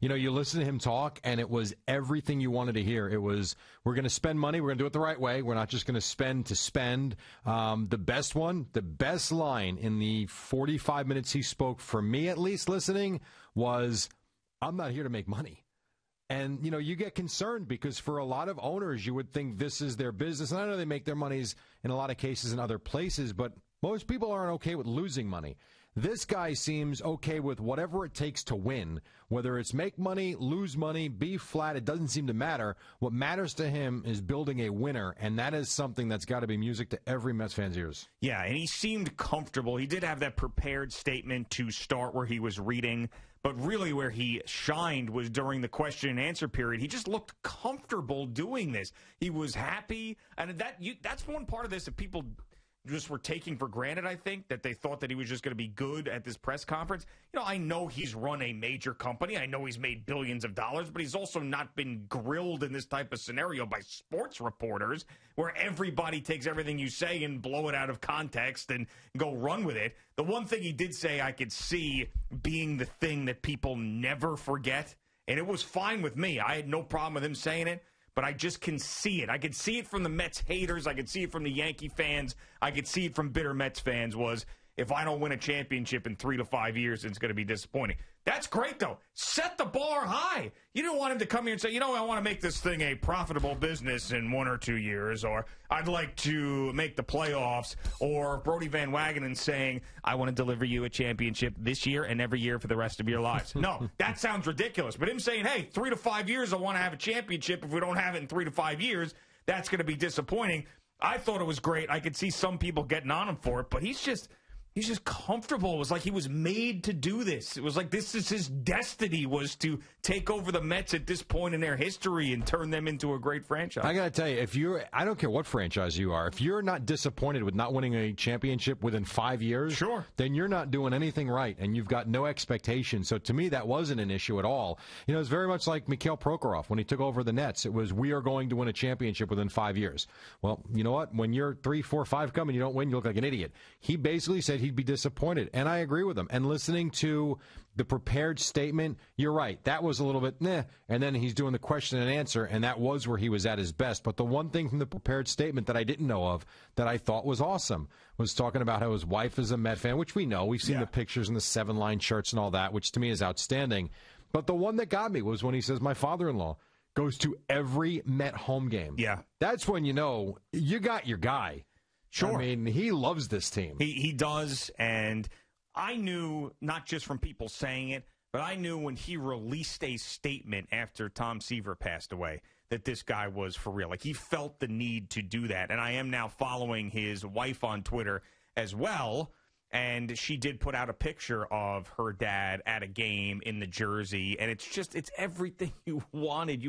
You know, you listen to him talk, and it was everything you wanted to hear. It was, we're going to spend money. We're going to do it the right way. We're not just going to spend to spend. The best line in the 45 minutes he spoke, for me at least listening, was, I'm not here to make money. And, you know, you get concerned because for a lot of owners, you would think this is their business. And I know they make their monies in a lot of cases in other places, but most people aren't okay with losing money. This guy seems okay with whatever it takes to win, whether it's make money, lose money, be flat. It doesn't seem to matter. What matters to him is building a winner, and that is something that's got to be music to every Mets fan's ears. Yeah, and he seemed comfortable. He did have that prepared statement to start where he was reading, but really where he shined was during the question and answer period. He just looked comfortable doing this. He was happy, and that's one part of this that people just were taking for granted, I think, that they thought that he was just going to be good at this press conference. You know, I know he's run a major company. I know he's made billions of dollars, but he's also not been grilled in this type of scenario by sports reporters where everybody takes everything you say and blow it out of context and go run with it. The one thing he did say I could see being the thing that people never forget, and it was fine with me. I had no problem with him saying it. But I just can see it. I could see it from the Mets haters. I could see it from the Yankee fans. I could see it from bitter Mets fans was, if I don't win a championship in 3 to 5 years, it's going to be disappointing. That's great, though. Set the bar high. You don't want him to come here and say, you know, I want to make this thing a profitable business in 1 or 2 years, or I'd like to make the playoffs, or Brody Van Wagenen saying, I want to deliver you a championship this year and every year for the rest of your lives. No, that sounds ridiculous. But him saying, hey, 3 to 5 years, I want to have a championship. If we don't have it in 3 to 5 years, that's going to be disappointing. I thought it was great. I could see some people getting on him for it, but he's just comfortable. It was like he was made to do this. It was like this is his destiny, was to take over the Mets at this point in their history and turn them into a great franchise. I got to tell you, I don't care what franchise you are, if you're not disappointed with not winning a championship within 5 years, sure, then you're not doing anything right, and you've got no expectation. So to me, that wasn't an issue at all. You know, it's very much like Mikhail Prokhorov when he took over the Nets. It was, we are going to win a championship within 5 years. Well, you know what? When you're 3, 4, 5 come and you don't win, you look like an idiot. He basically said he'd be disappointed, and I agree with him. And listening to the prepared statement, you're right. That was a little bit meh. And then he's doing the question and answer, and that was where he was at his best. But the one thing from the prepared statement that I didn't know of that I thought was awesome was talking about how his wife is a Met fan, which we know. We've seen the pictures and the 7-line shirts and all that, which to me is outstanding. But the one that got me was when he says, my father-in-law goes to every Met home game. Yeah. That's when you know you got your guy. Sure. I mean, he loves this team. He does, and I knew, not just from people saying it, but I knew when he released a statement after Tom Seaver passed away that this guy was for real. Like, he felt the need to do that, and I am now following his wife on Twitter as well, and she did put out a picture of her dad at a game in the jersey, and it's everything you wanted.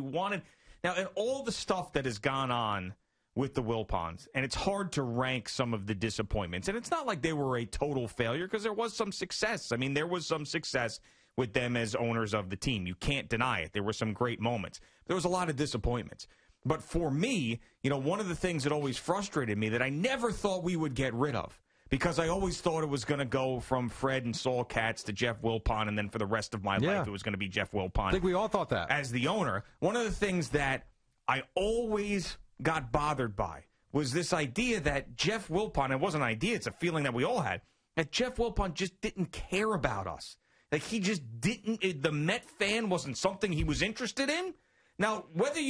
Now, and all the stuff that has gone on with the Wilpons, and it's hard to rank some of the disappointments. And it's not like they were a total failure, because there was some success. I mean, there was some success with them as owners of the team. You can't deny it. There were some great moments. There was a lot of disappointments. But for me, you know, one of the things that always frustrated me that I never thought we would get rid of, because I always thought it was going to go from Fred and Saul Katz to Jeff Wilpon, and then for the rest of my life it was going to be Jeff Wilpon. I think we all thought that. As the owner, one of the things that I always got bothered by was this idea that Jeff Wilpon, it wasn't an idea, it's a feeling that we all had, that Jeff Wilpon just didn't care about us. Like, he just didn't, the Met fan wasn't something he was interested in. Now, whether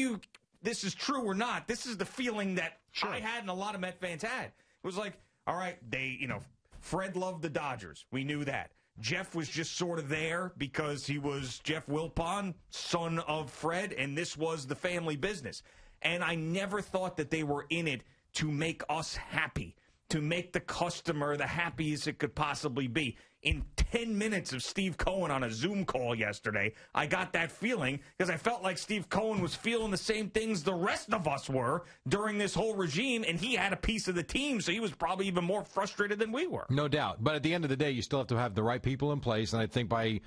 this is true or not, this is the feeling that I had and a lot of Met fans had. It was like, all right, Fred loved the Dodgers. We knew that. Jeff was just sort of there because he was Jeff Wilpon, son of Fred, and this was the family business. And I never thought that they were in it to make us happy, to make the customer the happiest it could possibly be. In 10 minutes of Steve Cohen on a Zoom call yesterday, I got that feeling because I felt like Steve Cohen was feeling the same things the rest of us were during this whole regime, and he had a piece of the team, so he was probably even more frustrated than we were. No doubt. But at the end of the day, you still have to have the right people in place, and I think by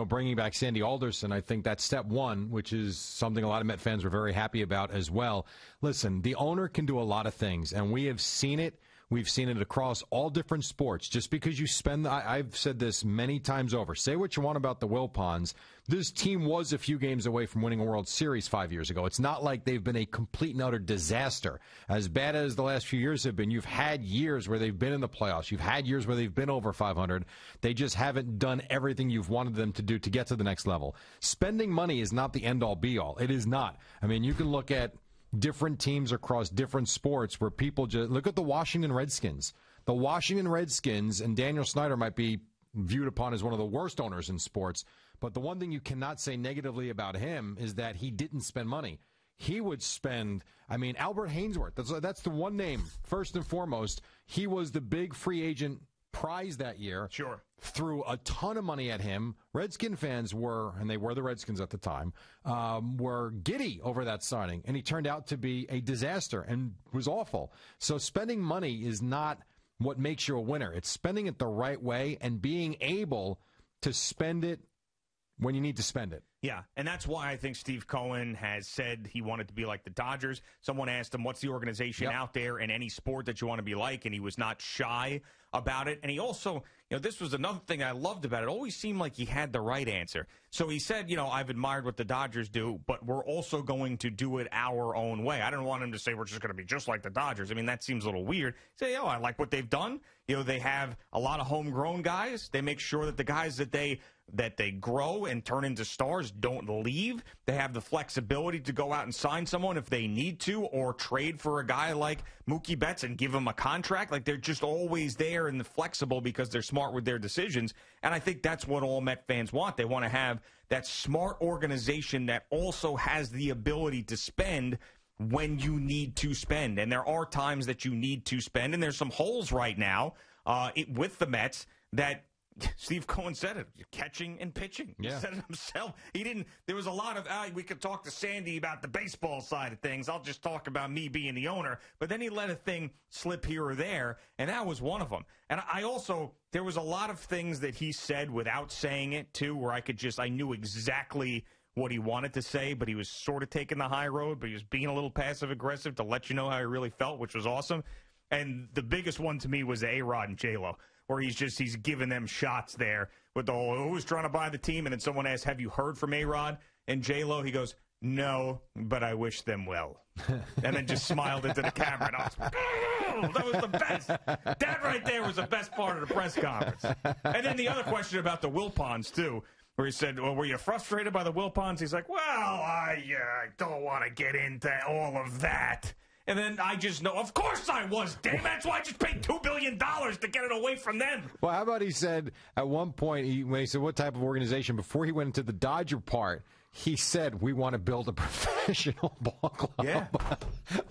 bringing back Sandy Alderson, I think that's step one, which is something a lot of Met fans were very happy about as well. Listen, the owner can do a lot of things, and we have seen it We've seen it across all different sports. Just because you spend, I've said this many times over, say what you want about the Wilpons. This team was a few games away from winning a World Series 5 years ago. It's not like they've been a complete and utter disaster. As bad as the last few years have been, you've had years where they've been in the playoffs. You've had years where they've been over 500. They just haven't done everything you've wanted them to do to get to the next level. Spending money is not the end-all, be-all. It is not. I mean, you can look at different teams across different sports where people just look at the Washington Redskins. The Washington Redskins, and Daniel Snyder might be viewed upon as one of the worst owners in sports, but the one thing you cannot say negatively about him is that he didn't spend money. He would spend, I mean, Albert Hainsworth, that's the one name, first and foremost. He was the big free agent prize that year. Sure. Threw a ton of money at him. Redskin fans were, and they were the Redskins at the time, were giddy over that signing, and he turned out to be a disaster and was awful. So spending money is not what makes you a winner. It's spending it the right way and being able to spend it when you need to spend it. Yeah, and that's why I think Steve Cohen has said he wanted to be like the Dodgers. Someone asked him, what's the organization out there in any sport that you want to be like? And he was not shy about it. And he also, this was another thing I loved about it. It always seemed like he had the right answer. So he said, I've admired what the Dodgers do, but we're also going to do it our own way. I didn't want him to say we're just going to be just like the Dodgers. I mean, that seems a little weird. Say, I like what they've done. They have a lot of homegrown guys. They make sure that the guys that they grow and turn into stars don't leave. They have the flexibility to go out and sign someone if they need to, or trade for a guy like Mookie Betts and give him a contract. Like, they're just always there and flexible because they're smart with their decisions. And I think that's what all Met fans want. They want to have that smart organization that also has the ability to spend when you need to spend. And there are times that you need to spend, and there's some holes right now with the Mets that Steve Cohen said it, catching and pitching. He said it himself. There was a lot of, we could talk to Sandy about the baseball side of things. I'll just talk about me being the owner. But then he let a thing slip here or there, and that was one of them. And there was a lot of things that he said without saying it, too, where I knew exactly what he wanted to say, but he was sort of taking the high road, but he was being a little passive-aggressive to let you know how he really felt, which was awesome. And the biggest one to me was A-Rod and J-Lo, where he's giving them shots there with the whole, who's trying to buy the team? And then someone asked, have you heard from A-Rod and J-Lo? He goes, no, but I wish them well. And then just smiled into the camera. And I was like, oh, that was the best. That right there was the best part of the press conference. And then the other question about the Wilpons, too, where he said, well, were you frustrated by the Wilpons? He's like, well, I don't want to get into all of that. And then I just know, of course I was, damn it. That's why I just paid $2 billion to get it away from them. Well, how about he said at one point, when he said what type of organization, before he went into the Dodger part, he said, we want to build a professional ball club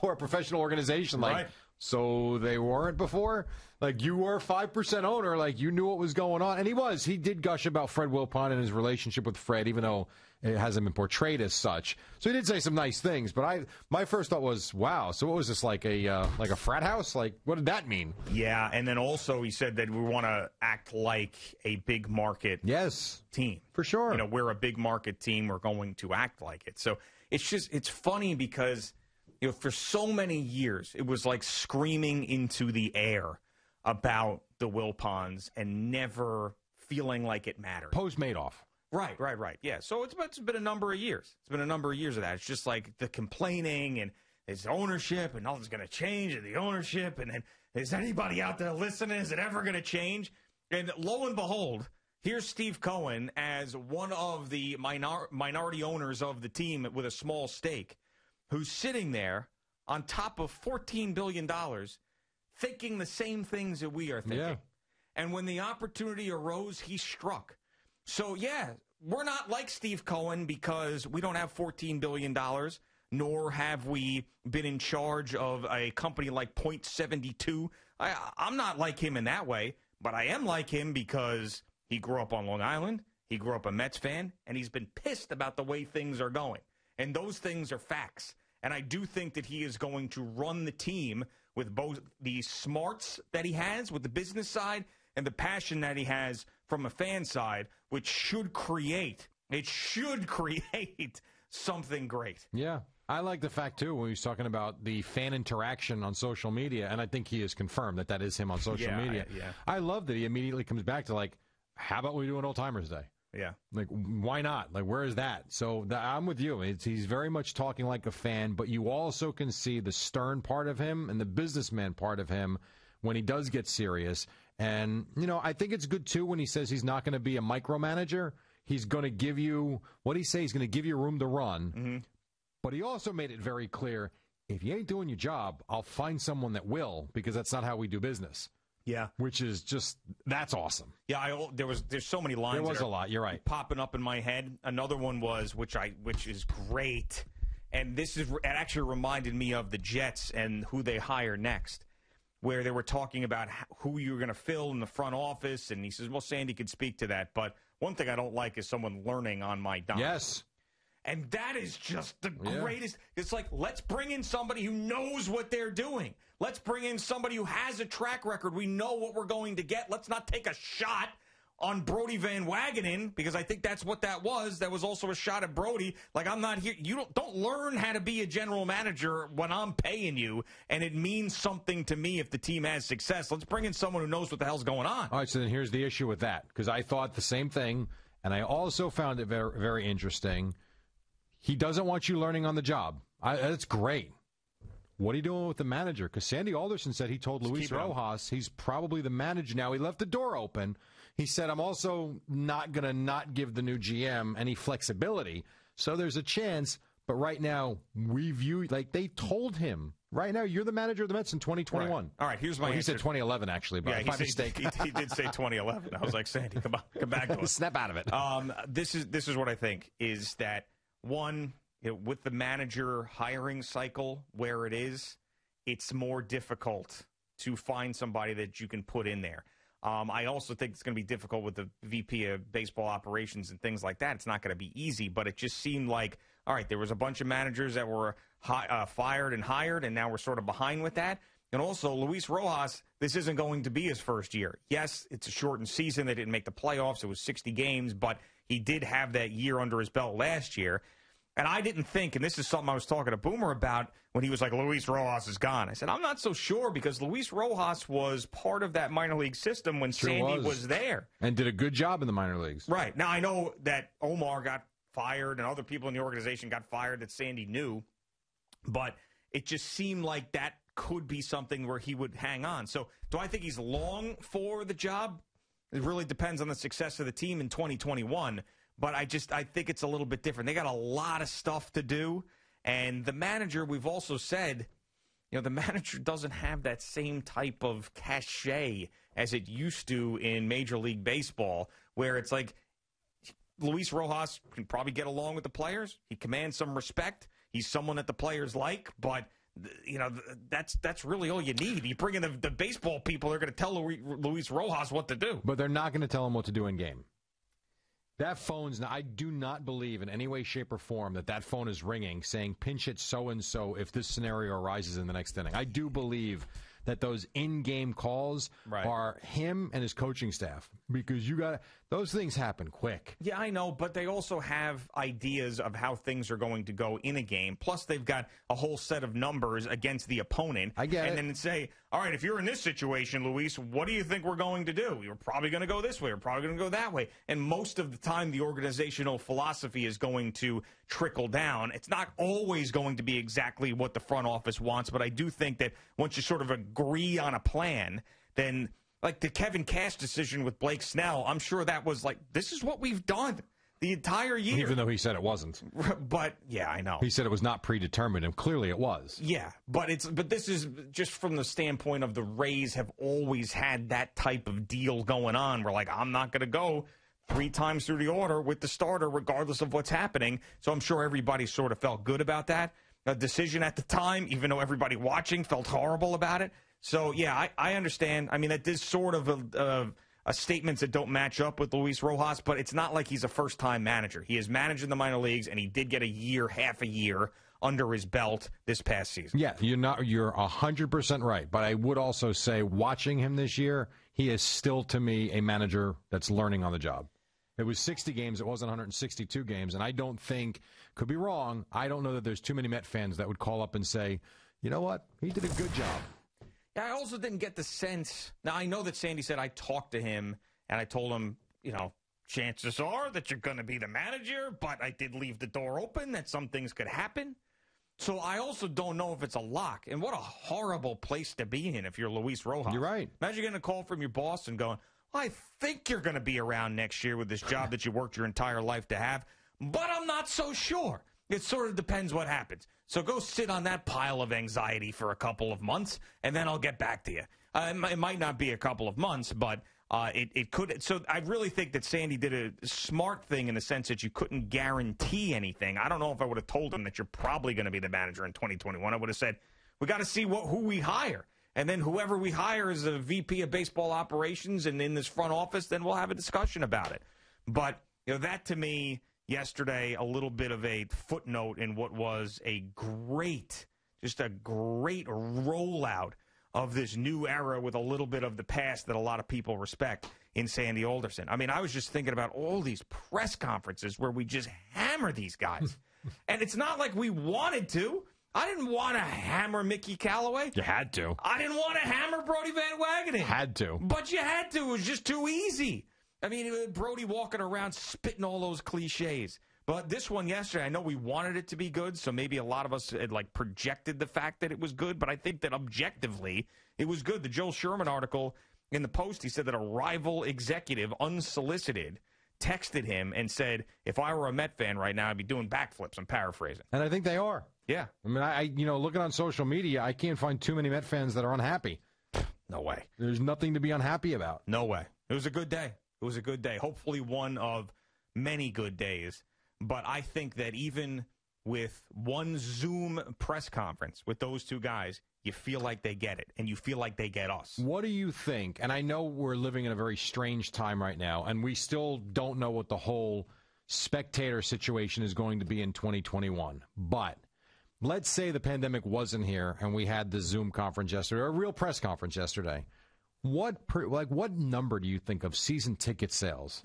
or a professional organization. Like, so they weren't before? Like, you were 5% owner. Like, you knew what was going on. And he was. He did gush about Fred Wilpon and his relationship with Fred, even though it hasn't been portrayed as such. So he did say some nice things. But my first thought was, wow, so what was this, like a frat house? Like, what did that mean? Yeah, and then also he said that we want to act like a big market team. For sure. We're a big market team. We're going to act like it. So it's funny because for so many years, it was like screaming into the air about the Wilpons and never feeling like it mattered. Post-Madoff. Right. Yeah, so it's been a number of years. It's been a number of years of that. It's just like the complaining and his ownership and nothing's going to change in the ownership. And then is anybody out there listening? Is it ever going to change? And lo and behold, here's Steve Cohen as one of the minority owners of the team with a small stake, who's sitting there on top of $14 billion thinking the same things that we are thinking. Yeah. And when the opportunity arose, he struck. So, yeah, we're not like Steve Cohen because we don't have $14 billion, nor have we been in charge of a company like Point72. I'm not like him in that way, but I am like him because he grew up on Long Island, he grew up a Mets fan, and he's been pissed about the way things are going. And those things are facts. And I do think that he is going to run the team with both the smarts that he has with the business side and the passion that he has from a fan side, which should create something great. Yeah. I like the fact, too, when he was talking about the fan interaction on social media, and I think he has confirmed that is him on social media. I love that he immediately comes back to, like, how about we do an Old-Timers Day? Yeah. Like, why not? Like, where is that? So I'm with you. He's very much talking like a fan, but you also can see the stern part of him and the businessman part of him when he does get serious. And, I think it's good, too, when he says he's not going to be a micromanager. He's going to give you, what he say, he's going to give you room to run. Mm-hmm. But he also made it very clear, if you ain't doing your job, I'll find someone that will, because that's not how we do business. Yeah. Which is just, that's awesome. Yeah, there's so many lines. There was a lot, you're right. Popping up in my head. Another one was, which is great, and it actually reminded me of the Jets and who they hire next, where they were talking about who you were going to fill in the front office, and he says, well, Sandy could speak to that, but one thing I don't like is someone learning on my dime. Yes. And that is just the greatest. It's like, let's bring in somebody who knows what they're doing. Let's bring in somebody who has a track record. We know what we're going to get. Let's not take a shot on Brody Van Wagenen, because I think that's what that was. That was also a shot at Brody. Like, I'm not here. You don't learn how to be a general manager when I'm paying you, and it means something to me if the team has success. Let's bring in someone who knows what the hell's going on. All right, so then here's the issue with that, because I thought the same thing, and I also found it very, very interesting. He doesn't want you learning on the job. That's great. What are you doing with the manager? Because Sandy Alderson said he told Luis Rojas he's probably the manager now. He left the door open. He said, I'm also not going to not give the new GM any flexibility. So there's a chance. But right now, we view, like they told him, right now, you're the manager of the Mets in 2021. Right. All right, here's my answer. He said 2011, actually, but by mistake. He did say 2011. I was like, Sandy, come back to us. Snap out of it. This is what I think, is that, one, with the manager hiring cycle where it is, it's more difficult to find somebody that you can put in there. I also think it's going to be difficult with the VP of baseball operations and things like that. It's not going to be easy, but it just seemed like, all right, there was a bunch of managers that were fired and hired, and now we're sort of behind with that. And also, Luis Rojas, this isn't going to be his first year. Yes, it's a shortened season. They didn't make the playoffs. It was 60 games, but he did have that year under his belt last year. And I didn't think, and this is something I was talking to Boomer about when he was like, Luis Rojas is gone. I said, I'm not so sure, because Luis Rojas was part of that minor league system when Sandy was there. And did a good job in the minor leagues. Right. Now, I know that Omar got fired and other people in the organization got fired that Sandy knew, but it just seemed like that could be something where he would hang on. So do I think he's long for the job? It really depends on the success of the team in 2021. But I think it's a little bit different. They got a lot of stuff to do. And the manager, we've also said, the manager doesn't have that same type of cachet as it used to in Major League Baseball, where it's like Luis Rojas can probably get along with the players. He commands some respect. He's someone that the players like, but that's really all you need. You bring in the baseball people, they're going to tell Luis Rojas what to do. But they're not going to tell him what to do in game. That phone's, I do not believe in any way, shape, or form that phone is ringing saying pinch hit so-and-so if this scenario arises in the next inning. I do believe that those in-game calls are him and his coaching staff, because those things happen quick. Yeah, I know, but they also have ideas of how things are going to go in a game. Plus, they've got a whole set of numbers against the opponent. I get it. And then say, all right, if you're in this situation, Luis, what do you think we're going to do? You're probably going to go this way. We're probably going to go that way. And most of the time, the organizational philosophy is going to trickle down. It's not always going to be exactly what the front office wants, but I do think that once you sort of agree on a plan, then like the Kevin Cash decision with Blake Snell, I'm sure that was like, this is what we've done the entire year. Even though he said it wasn't. But, yeah, I know. He said it was not predetermined, and clearly it was. Yeah, but this is just from the standpoint of the Rays have always had that type of deal going on. We're like, I'm not going to go 3 times through the order with the starter regardless of what's happening. So I'm sure everybody sort of felt good about that. The decision at the time, even though everybody watching felt horrible about it. So, yeah, I understand. I mean, that is sort of a statements that don't match up with Luis Rojas, but it's not like he's a first-time manager. He is managing the minor leagues, and he did get half a year under his belt this past season. Yeah, you're 100% right. But I would also say, watching him this year, he is still, to me, a manager that's learning on the job. It was 60 games. It wasn't 162 games. And I don't think, could be wrong, I don't know that there's too many Met fans that would call up and say, you know what, he did a good job. Yeah, I also didn't get the sense. Now, I know that Sandy said I talked to him, and I told him, chances are that you're going to be the manager, but I did leave the door open that some things could happen. So I also don't know if it's a lock. And what a horrible place to be in if you're Luis Rojas. You're right. Imagine getting a call from your boss and going, I think you're going to be around next year with this job that you worked your entire life to have, but I'm not so sure. It sort of depends what happens. So go sit on that pile of anxiety for a couple of months, and then I'll get back to you. It might not be a couple of months, but it could. So I really think that Sandy did a smart thing in the sense that you couldn't guarantee anything. I don't know if I would have told him that you're probably going to be the manager in 2021. I would have said, we got to see who we hire. And then whoever we hire as a VP of baseball operations and in this front office, then we'll have a discussion about it. But that to me yesterday, a little bit of a footnote in what was a great rollout of this new era with a little bit of the past that a lot of people respect in Sandy Alderson. I mean, I was just thinking about all these press conferences where we just hammer these guys. And it's not like we wanted to. I didn't want to hammer Mickey Callaway. You had to. I didn't want to hammer Brody Van Wagenen. Had to. But you had to. It was just too easy. I mean, Brody walking around spitting all those cliches. But this one yesterday, I know we wanted it to be good, so maybe a lot of us had projected the fact that it was good, but I think that objectively it was good. The Joel Sherman article in the Post, he said that a rival executive, unsolicited, texted him and said, if I were a Met fan right now, I'd be doing backflips. I'm paraphrasing. And I think they are. Yeah. I mean, looking on social media, I can't find too many Met fans that are unhappy. No way. There's nothing to be unhappy about. No way. It was a good day. It was a good day. Hopefully one of many good days. But I think that even with one Zoom press conference with those two guys, you feel like they get it, and you feel like they get us. What do you think? And I know we're living in a very strange time right now, and we still don't know what the whole spectator situation is going to be in 2021. But let's say the pandemic wasn't here, and we had the Zoom conference yesterday, or a real press conference yesterday. What number do you think of season ticket sales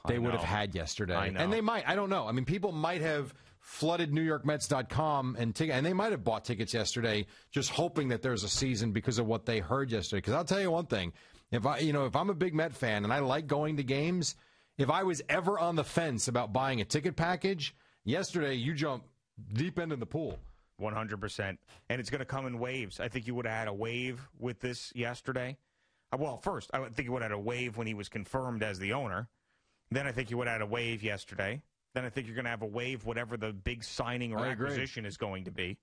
they would have had yesterday? I know. And they might. I don't know. I mean, people might have flooded NewYorkMets.com and they might have bought tickets yesterday just hoping that there's a season because of what they heard yesterday. Because I'll tell you one thing. If I'm a big Met fan and I like going to games, if I was ever on the fence about buying a ticket package, yesterday you jump deep into the pool. 100%. And it's going to come in waves. I think you would have had a wave with this yesterday. Well, first, I think you would have had a wave when he was confirmed as the owner. Then I think you would have had a wave yesterday. Then I think you're going to have a wave, whatever the big signing or acquisition is going to be.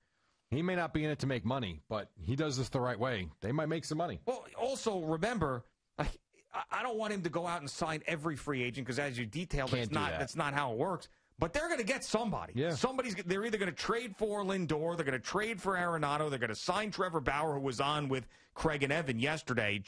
He may not be in it to make money, but he does this the right way. They might make some money. Well, also, remember, I don't want him to go out and sign every free agent because, as you detailed, that's not how it works. But they're going to get somebody. Yeah. They're either going to trade for Lindor, they're going to trade for Arenado, they're going to sign Trevor Bauer, who was on with Craig and Evan yesterday,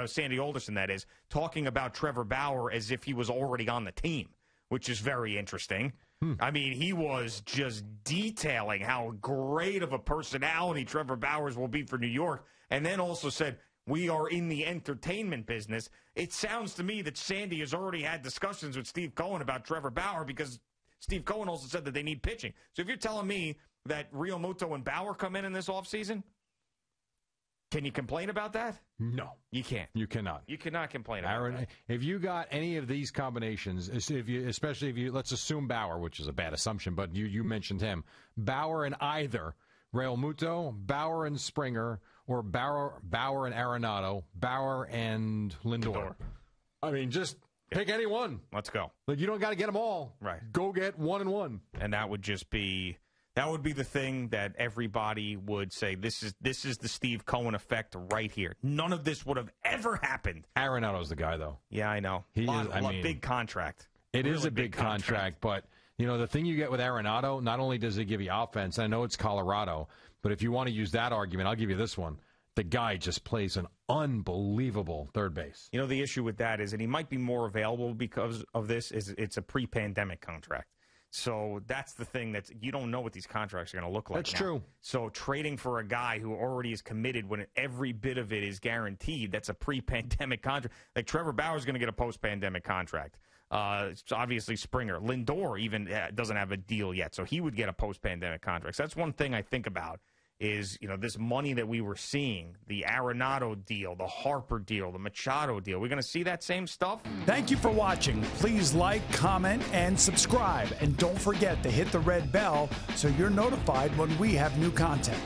Sandy Alderson, that is, talking about Trevor Bauer as if he was already on the team, which is very interesting. I mean, he was just detailing how great of a personality Trevor Bauer will be for New York, and then also said, we are in the entertainment business. It sounds to me that Sandy has already had discussions with Steve Cohen about Trevor Bauer because Steve Cohen also said that they need pitching. So if you're telling me that Real Muto and Bauer come in this offseason, can you complain about that? No. You can't. You cannot. You cannot complain about that. If you got any of these combinations, especially if you, let's assume Bauer, which is a bad assumption, but you mentioned him, Bauer and either Real Muto, Bauer and Springer, or Bauer and Arenado, Bauer and Lindor. I mean, just pick any one. Let's go. Like, you don't got to get them all. Right. Go get 1 and 1. And that would just be the thing that everybody would say, this is the Steve Cohen effect right here. None of this would have ever happened. Arenado's the guy, though. Yeah, I know. Big contract. It is a big contract, but the thing you get with Arenado, not only does it give you offense, I know it's Colorado, but if you want to use that argument, I'll give you this one. The guy just plays an unbelievable third base. The issue with that is that he might be more available because of this. It's a pre-pandemic contract. So that's the thing that you don't know what these contracts are going to look like. That's true. So trading for a guy who already is committed when every bit of it is guaranteed, that's a pre-pandemic contract. Like Trevor Bauer is going to get a post-pandemic contract. Obviously, Springer. Lindor even doesn't have a deal yet, so he would get a post-pandemic contract. So that's one thing I think about is, this money that we were seeing, the Arenado deal, the Harper deal, the Machado deal. We're going to see that same stuff? Thank you for watching. Please like, comment, and subscribe. And don't forget to hit the red bell so you're notified when we have new content.